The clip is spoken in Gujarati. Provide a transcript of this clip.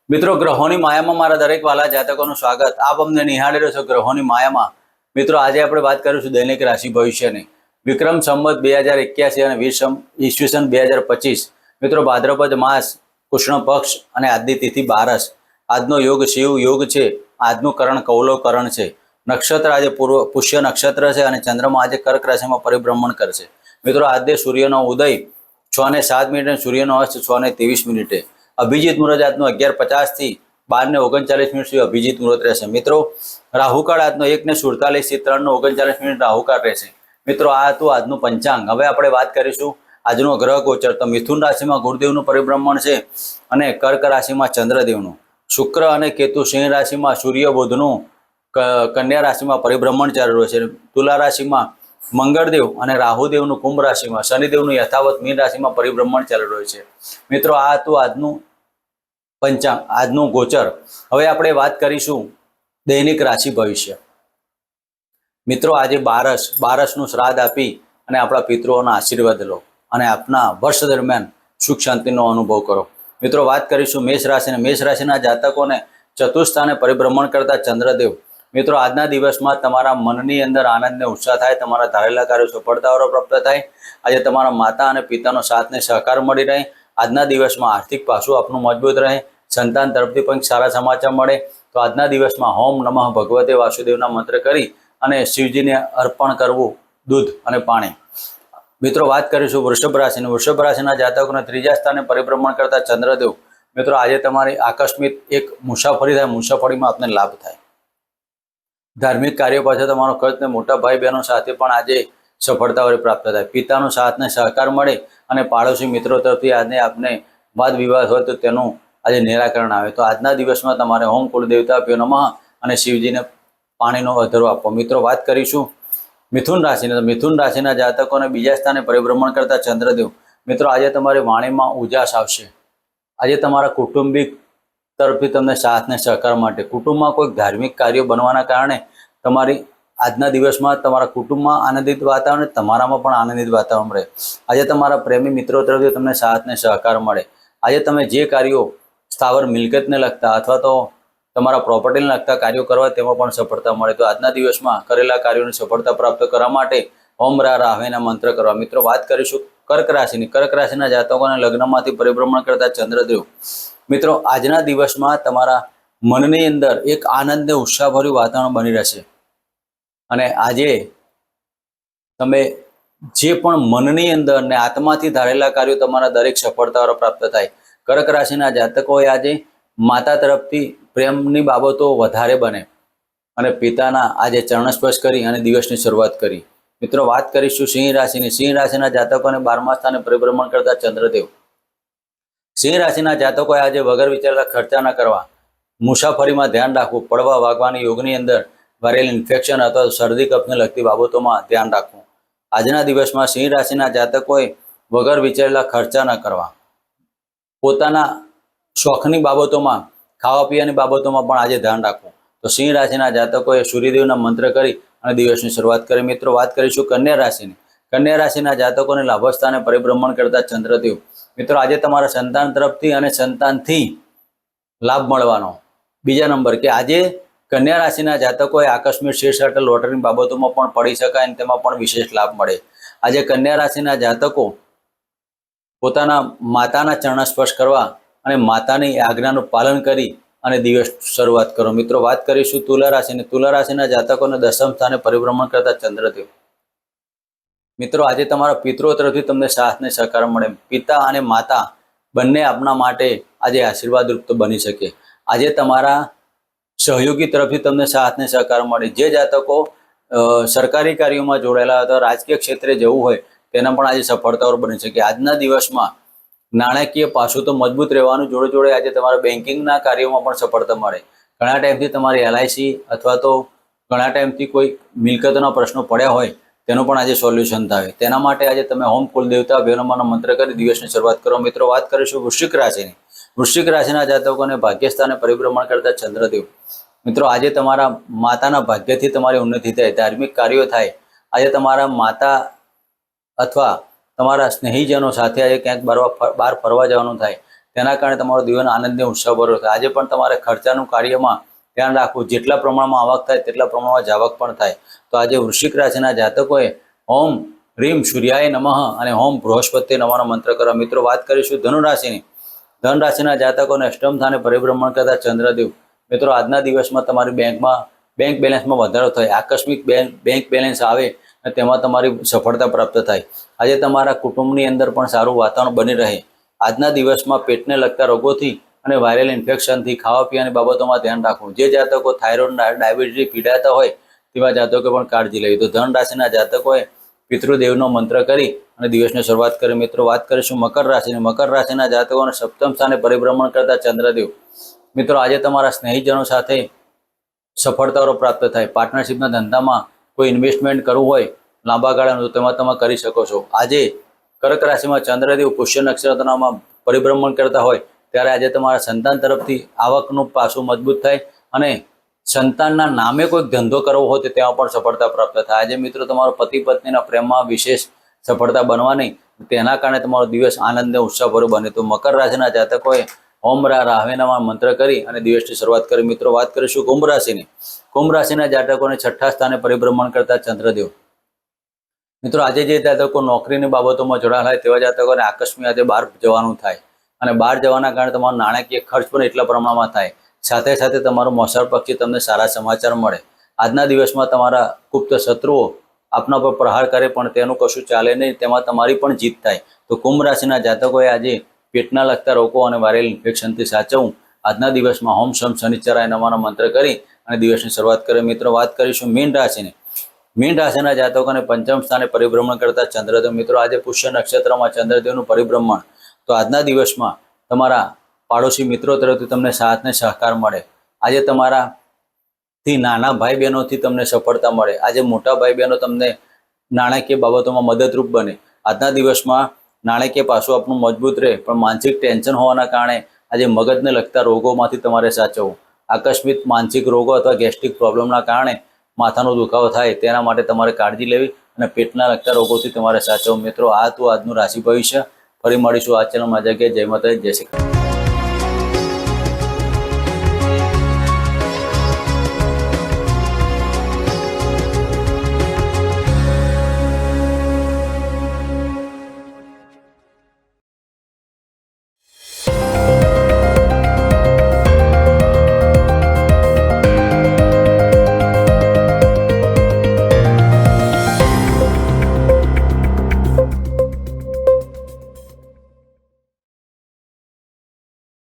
મિત્રો ગ્રહોની માયામાં મારા દરેક વાલા જાતકોનું સ્વાગત. આપ અમને નિહાળી રહ્યો છો ગ્રહોની માયામાં. મિત્રો આજે આપણે વાત કરીશું દૈનિક રાશિ ભવિષ્યની. વિક્રમ સંવત 2081 અને ઈસવીસન 2025. મિત્રો ભાદ્રપદ માસ, કૃષ્ણ પક્ષ અને આજની તિથિ 12. આજનો યોગ શિવ યોગ છે. આજનું કરણ કૌલવ કરણ છે. નક્ષત્ર આજે પુષ્ય નક્ષત્ર છે અને ચંદ્રમા આજે કર્ક રાશિમાં પરિભ્રમણ કરશે. મિત્રો આજે સૂર્યનો ઉદય 6:07 અને સૂર્યનો અસ્ત 6:23. અભિજીત મુહૂર્ત આજનો 11:50 થી 12:39 સુધી અભિજીત મુહૂર્ત રહેશે. મિત્રો રાહુકાળ આજનો 1:47 થી 3:39 રાહુકાળ રહેશે. મિત્રો આ હતું આજનું પંચાંગ. હવે આપણે વાત કરીશું આજનો ગ્રહ ગોચર. તો મિથુન રાશિમાં ગુરુદેવનું પરિભ્રમણ છે અને કર્ક રાશિમાં ચંદ્રદેવનું. શુક્ર અને કેતુ સિંહ રાશિમાં, સૂર્ય બુધનું કન્યા રાશિમાં પરિભ્રમણ ચાલી રહ્યું છે. તુલા રાશિમાં મંગળદેવ અને રાહુદેવનું કુંભ રાશિમાં, શનિદેવનું યથાવત મીન રાશિમાં પરિભ્રમણ ચાલી રહ્યું છે. મિત્રો આ હતું આજનું પંચાંગ, આજનું ગોચર. હવે આપણે વાત કરીશું દૈનિક રાશિ ભવિષ્ય. મિત્રો આજે બારસનું શ્રાદ્ધ આપી અને આપણા પિતૃઓના આશીર્વાદ લો અને આપના વર્ષ દરમિયાન સુખ શાંતિનો અનુભવ કરો. મિત્રો વાત કરીશું મેષ રાશિને. મેષ રાશિના જાતકોને ચતુર્સ્થાને પરિભ્રમણ કરતા ચંદ્રદેવ. મિત્રો આજના દિવસમાં તમારા મનની અંદર આનંદ ને ઉત્સાહ થાય, તમારા ધારેલા કાર્યો સફળતાઓ પ્રાપ્ત થાય. આજે તમારા માતા અને પિતાનો સાથ ને સહકાર મળી રહે. આજના દિવસમાં આર્થિક પાસું આપનું મજબૂત રહે. સંતાન તરફથી પણ સારા સમાચાર મળે. તો આજના દિવસમાં ઓમ નમઃ ભગવતે વાસુદેવના મંત્ર કરી અને શિવજીને અર્પણ કરવું દૂધ અને પાણી. મિત્રો વાત કરીશું વૃષભ રાશિની. વૃષભ રાશિના જાતકોને ત્રીજા સ્થાને પરિભ્રમણ કરતા ચંદ્રદેવ. મિત્રો આજે તમારી આકસ્મિક એક મુસાફરી થાય, મુસાફરીમાં આપને લાભ થાય. ધાર્મિક કાર્યો પાછળ તમારો ખર્ચ ને મોટા ભાઈ બહેનો સાથે પણ આજે સફળતાઓ પ્રાપ્ત થાય. પિતાનો સાથ ને સહકાર મળે અને પાડોશી મિત્રો તરફથી આજે આપને વાદ વિવાદ હોય તો તેનું આજે નિરાકરણ આવે. તો આજના દિવસમાં તમારે ઓમ કુળદેવતાભ્યો નમઃ અને શિવજીને પાણીનો અધરો આપો. મિત્રો વાત કરીશું મિથુન રાશિને. મિથુન રાશિના જાતકોને બીજા સ્થાને પરિભ્રમણ કરતા ચંદ્રદેવ. મિત્રો આજે તમારી વાણીમાં ઉજાસ આવશે. આજે તમારા કુટુંબિક તરફથી તમને સાથ ને સહકાર માટે, કુટુંબમાં કોઈ ધાર્મિક કાર્યો બનવાના કારણે તમારી આજના દિવસમાં તમારા કુટુંબમાં આનંદિત વાતાવરણ, તમારામાં પણ આનંદિત વાતાવરણ રહે. આજે તમારા પ્રેમી મિત્રો તરફથી તમને સાથ ને સહકાર મળે. આજે તમે જે કાર્યો સ્થાવર મિલકતને લગતા અથવા તો તમારા પ્રોપર્ટીને લગતા કાર્યો કરવા તેમાં પણ સફળતા મળે. તો આજના દિવસમાં કરેલા કાર્યોની સફળતા પ્રાપ્ત કરવા માટે ઓમ રાહવેના મંત્ર કરવા. મિત્રો વાત કરીશું કર્ક રાશિની. કર્ક રાશિના જાતકોને લગ્નમાંથી પરિભ્રમણ કરતા ચંદ્રદેવ. મિત્રો આજના દિવસમાં તમારા મનની અંદર એક આનંદ ને ઉત્સાહભર્યું વાતાવરણ બની રહેશે અને આજે તમે જે પણ મનની અંદર ને આત્માથી ધારેલા કાર્યો તમારા દરેક સફળતાઓ પ્રાપ્ત થાય. કર્ક રાશિના જાતકોએ આજે માતા તરફથી પ્રેમની બાબતો વધારે બને અને પિતાના આજે ચરણસ્પર્શ કરી અને દિવસની શરૂઆત કરી. મિત્રો વાત કરીશું સિંહ રાશિની. સિંહ રાશિના જાતકોને 12મા સ્થાને પરિભ્રમણ કરતા ચંદ્રદેવ. સિંહ રાશિના જાતકોએ આજે વગર વિચારેલા ખર્ચા ન કરવા, મુસાફરીમાં ધ્યાન રાખવું, પડવા વાગવાની યોગની અંદર વાયરલ ઇન્ફેક્શન અથવા શરદી કફને લગતી બાબતોમાં ધ્યાન રાખવું. આજના દિવસમાં સિંહ રાશિના જાતકોએ વગર વિચારેલા ખર્ચા ન કરવા, પોતાના શોખની બાબતોમાં, ખાવા પીવાની બાબતોમાં પણ આજે ધ્યાન રાખવું. તો સિંહ રાશિના જાતકોએ સૂર્યદેવના મંત્ર કરી અને દિવસની શરૂઆત કરી. મિત્રો વાત કરીશું કન્યા રાશિની. કન્યા રાશિના જાતકોને લાભસ્થાને પરિભ્રમણ કરતા ચંદ્રદેવ. મિત્રો આજે તમારા સંતાન તરફથી અને સંતાનથી લાભ મળવાનો. બીજા નંબર કે આજે કન્યા રાશિના જાતકોએ આકસ્મિક શેર સટ્ટા લોટરીની બાબતોમાં પણ પડી શકાય અને તેમાં પણ વિશેષ લાભ મળે. આજે કન્યા રાશિના જાતકો પોતાના માતાના ચરણસ્પર્શ કરવા અને માતાની આજ્ઞાનું પાલન કરી અને દિવસ શરૂઆત કરો. મિત્રો વાત કરીશું તુલા રાશિની. તુલા રાશિના જાતકોને 10મ સ્થાને પરિભ્રમણ કરતા ચંદ્રદેવ. મિત્રો આજે તમારા પિતૃઓ તરફથી તમને સાથ ને સહકાર મળે. પિતા અને માતા બંને આપના માટે આજે આશીર્વાદરૂપ તો બની શકે. આજે તમારા સહયોગી તરફથી તમને સાથ ને સહકાર મળે. જે જાતકો સરકારી કાર્યોમાં જોડાયેલા અથવા રાજકીય ક્ષેત્રે જવું હોય તેના પણ આજે સફળતાઓ બની શકે. આજના દિવસમાં નાણાકીય પાસું તો મજબૂત રહેવાનું, જોડે જોડે આજે તમારા બેન્કિંગના કાર્યોમાં પણ સફળતા મળે. ઘણા ટાઈમથી તમારી LIC અથવા તો ઘણા ટાઈમથી કોઈ મિલકતના પ્રશ્નો પડ્યા હોય તેનું પણ આજે સોલ્યુશન થાય. તેના માટે આજે તમે ઓમ કુલદેવતાભ્યો નમઃનો મંત્ર કરી દિવસની શરૂઆત કરો. મિત્રો વાત કરીશું વૃશ્ચિક રાશિની. વૃશ્ચિક રાશિના જાતકોને ભાગ્યસ્થાને પરિભ્રમણ કરતા ચંદ્રદેવ. મિત્રો આજે તમારા માતાના ભાગ્યથી તમારી ઉન્નતિ થાય, ધાર્મિક કાર્યો થાય. આજે તમારા માતા અથવા તમારા સ્નેહીજનો સાથે આજે ક્યાંક બહાર ફરવા જવાનું થાય. તેના કારણે તમારો જીવન આનંદને ઉત્સાહભર્યો થાય. આજે પણ તમારે ખર્ચાનું કાર્યમાં ધ્યાન રાખવું. જેટલા પ્રમાણમાં આવક થાય તેટલા પ્રમાણમાં જાવક પણ થાય. તો આજે વૃશ્ચિક રાશિના જાતકોએ ઓમ રીમ સૂર્યાય નમઃ અને ઓમ બૃહસ્પતિ નમઃનો મંત્ર કરવા. મિત્રો વાત કરીશું ધનુ રાશિની. ધન રાશિના જાતકોને અષ્ટમ સ્થાને પરિભ્રમણ કરતા ચંદ્રદેવ. મિત્રો આજના દિવસમાં તમારી બેંક બેલેન્સમાં વધારો થાય. આકસ્મિક બેંક બેલેન્સ આવે અને તેમાં તમારી સફળતા પ્રાપ્ત થાય. આજે તમારા કુટુંબની અંદર પણ સારું વાતાવરણ બની રહે. આજના દિવસમાં પેટને લગતા રોગોથી અને વાયરલ ઇન્ફેક્શનથી ખાવા પીવાની બાબતોમાં ધ્યાન રાખવું. જે જાતકો થાઇરોઇડ ડાયાબિટીસથી પીડાતા હોય તેવા જાતકો પણ કાળજી લેવી. તો ધન રાશિના જાતકોએ પિતૃદેવનો મંત્ર કરી અને દિવસની શરૂઆત કરી. મિત્રો વાત કરીશું મકર રાશિની. મકર રાશિના જાતકોને સપ્તમ સ્થાને પરિભ્રમણ કરતા ચંદ્રદેવ. મિત્રો આજે તમારા સ્નેહીજનો સાથે સફળતાઓ પ્રાપ્ત થાય. પાર્ટનરશિપના ધંધામાં કોઈ ઇન્વેસ્ટમેન્ટ કરવું હોય લાંબા ગાળાનું તો તેમાં તમે કરી શકો છો. આજે કર્ક રાશિમાં ચંદ્રદેવ પુષ્ય નક્ષત્રમાં પરિભ્રમણ કરતા હોય ત્યારે આજે તમારા સંતાન તરફથી આવકનું પાસું મજબૂત થાય અને સંતાનના નામે કોઈક ધંધો કરવો હોય તો તેમાં પણ સફળતા પ્રાપ્ત થાય. આજે મિત્રો તમારો પતિ પત્નીના પ્રેમમાં વિશેષ સફળતા બનવાની, તેના કારણે તમારો દિવસ આનંદ અને ઉત્સાહભર્યો બને. તો મકર રાશિના જાતકોએ ઓમ રાહવેના મંત્ર કરી અને દિવસની શરૂઆત કરી. મિત્રો વાત કરીશું કુંભ રાશિની. કુંભ રાશિના જાતકોને છઠ્ઠા સ્થાને પરિભ્રમણ કરતા ચંદ્રદેવ. મિત્રો આજે જે જાતકો નોકરીની બાબતોમાં જોડાયેલા હોય તેવા જાતકોને આકસ્મિક આજે બહાર જવાનું થાય અને બહાર જવાના કારણે તમારો નાણાકીય ખર્ચ પણ એટલા પ્રમાણમાં થાય. સાથે સાથે તમારું મોસાળ પક્ષી તમને સારા સમાચાર મળે. આજના દિવસમાં તમારા ગુપ્ત શત્રુઓ આપના પર પ્રહાર કરે પણ તેનું કશું ચાલે નહીં, તેમાં તમારી પણ જીત થાય. તો કુંભ રાશિના જાતકોએ આજે પેટના લગતા રોગો અને વાયરલ ઇન્ફેક્શનથી સાચવવું. આજના દિવસમાં ઓમ શમ શનિશ્ચરાય નમઃનો મંત્ર કરી અને દિવસની શરૂઆત કરી. મિત્રો વાત કરીશું મીન રાશિની. મીન રાશિના જાતકોને પંચમ સ્થાને પરિભ્રમણ કરતા ચંદ્રદેવ. મિત્રો આજે પુષ્ય નક્ષત્રમાં ચંદ્રદેવનું પરિભ્રમણ. તો આજના દિવસમાં તમારા પાડોશી મિત્રો તરફથી તમને સાથ ને સહકાર મળે. આજે તમારાથી નાના ભાઈ બહેનોથી તમને સફળતા મળે. આજે મોટા ભાઈ બહેનો તમને નાણાકીય બાબતોમાં મદદરૂપ બને. આજના દિવસમાં નાણાકીય પાસું આપણું મજબૂત રહે પણ માનસિક ટેન્શન હોવાના કારણે આજે મગજને લગતા રોગોમાંથી તમારે સાચવવું. આકસ્મિક માનસિક રોગો અથવા ગેસ્ટ્રિક પ્રોબ્લેમના કારણે માથાનો દુખાવો થાય તેના માટે તમારે કાળજી લેવી અને પેટના લગતા રોગોથી તમારે સાચવવું. મિત્રો આ તો આજનું રાશિ ભવિષ્ય. ફરી મળીશું આ ચેનલમાં. જગ્યાએ જય માતાજી, જય શ્રી કૃષ્ણ.